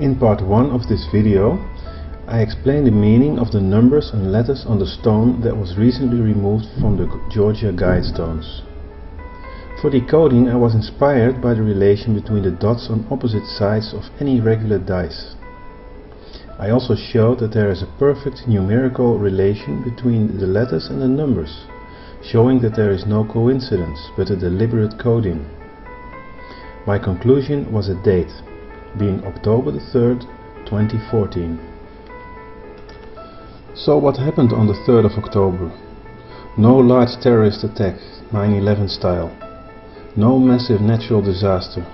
In part 1 of this video, I explain the meaning of the numbers and letters on the stone that was recently removed from the Georgia Guidestones. For decoding, I was inspired by the relation between the dots on opposite sides of any regular dice. I also showed that there is a perfect numerical relation between the letters and the numbers, showing that there is no coincidence but a deliberate coding. My conclusion was a date, being October the 3rd, 2014. So what happened on the 3rd of October? No large terrorist attack, 9/11 style. No massive natural disaster.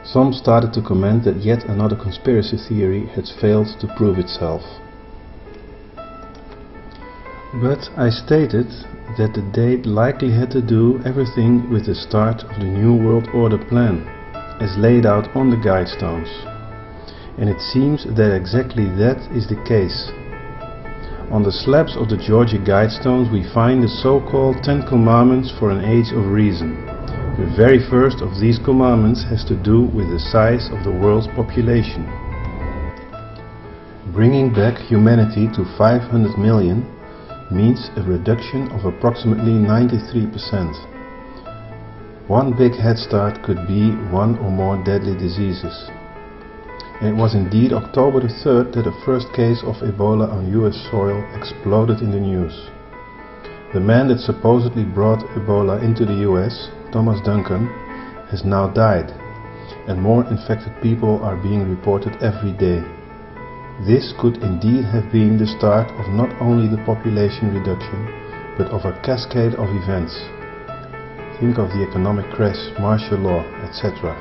Some started to comment that yet another conspiracy theory had failed to prove itself. But I stated that the date likely had to do everything with the start of the New World Order plan, as laid out on the Guidestones. And it seems that exactly that is the case. On the slabs of the Georgia Guidestones we find the so-called 10 Commandments for an Age of Reason. The very first of these commandments has to do with the size of the world's population. Bringing back humanity to 500 million means a reduction of approximately 93%. One big head start could be one or more deadly diseases. And it was indeed October the 3rd that the first case of Ebola on US soil exploded in the news. The man that supposedly brought Ebola into the US, Thomas Duncan, has now died, and more infected people are being reported every day. This could indeed have been the start of not only the population reduction, but of a cascade of events. Think of the economic crash, martial law, etc.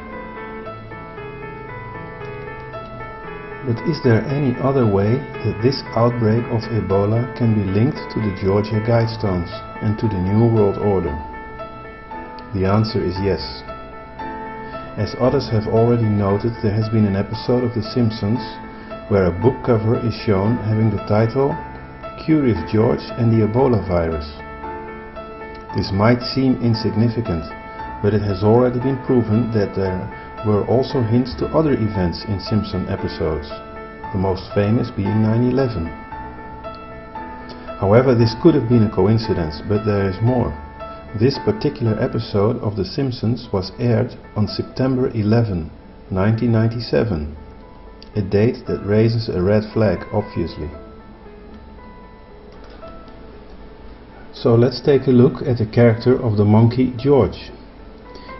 But is there any other way that this outbreak of Ebola can be linked to the Georgia Guidestones and to the New World Order? The answer is yes. As others have already noted, there has been an episode of The Simpsons where a book cover is shown having the title Curious George and the Ebola Virus. This might seem insignificant, but it has already been proven that there were also hints to other events in Simpson episodes, the most famous being 9/11. However, this could have been a coincidence, but there is more. This particular episode of The Simpsons was aired on September 11, 1997, a date that raises a red flag, obviously. So let's take a look at the character of the monkey George.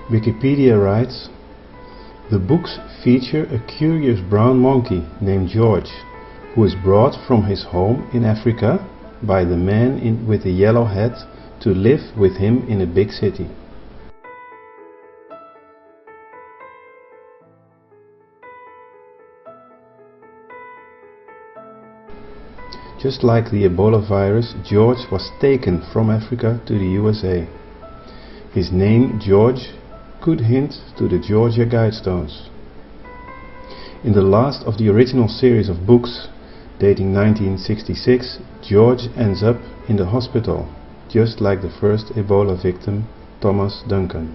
Wikipedia writes, "The books feature a curious brown monkey named George, who is brought from his home in Africa by the man with the yellow hat to live with him in a big city." Just like the Ebola virus, George was taken from Africa to the USA. His name, George, could hint to the Georgia Guidestones. In the last of the original series of books, dating 1966, George ends up in the hospital, just like the first Ebola victim, Thomas Duncan.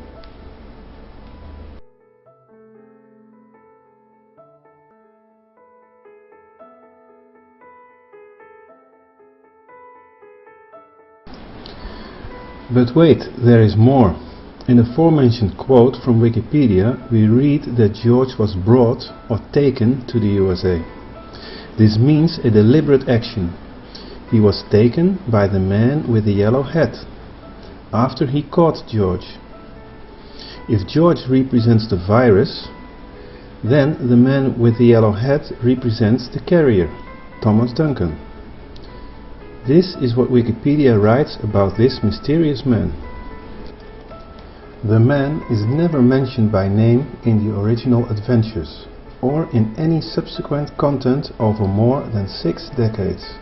But wait, there is more. In the aforementioned quote from Wikipedia, we read that George was brought or taken to the USA. This means a deliberate action. He was taken by the man with the yellow hat, after he caught George. If George represents the virus, then the man with the yellow hat represents the carrier, Thomas Duncan. This is what Wikipedia writes about this mysterious man. The man is never mentioned by name in the original adventures, or in any subsequent content over more than 6 decades.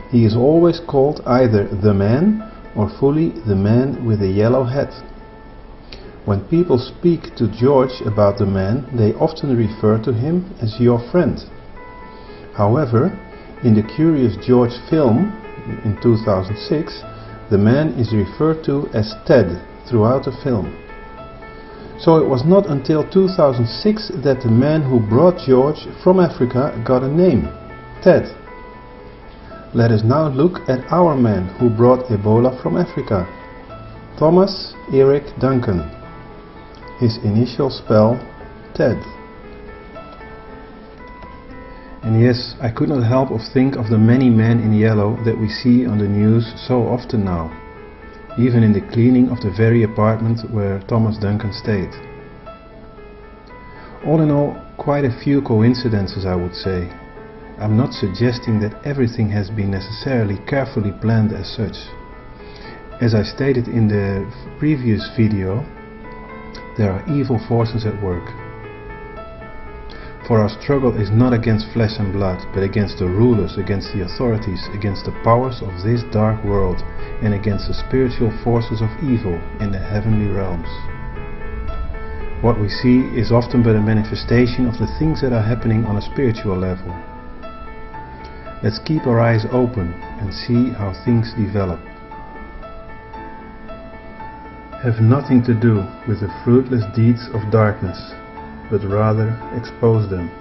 He is always called either the man or fully the man with the yellow hat. When people speak to George about the man, they often refer to him as your friend. However, in the Curious George film in 2006, the man is referred to as Ted throughout the film. So it was not until 2006 that the man who brought George from Africa got a name, Ted. Let us now look at our man who brought Ebola from Africa, Thomas Eric Duncan. His initial spell, Ted. And yes, I could not help but think of the many men in yellow that we see on the news so often now, even in the cleaning of the very apartment where Thomas Duncan stayed. All in all, quite a few coincidences, I would say. I'm not suggesting that everything has been necessarily carefully planned as such. As I stated in the previous video, there are evil forces at work. For our struggle is not against flesh and blood, but against the rulers, against the authorities, against the powers of this dark world, and against the spiritual forces of evil in the heavenly realms. What we see is often but a manifestation of the things that are happening on a spiritual level. Let's keep our eyes open and see how things develop. Have nothing to do with the fruitless deeds of darkness, but rather expose them.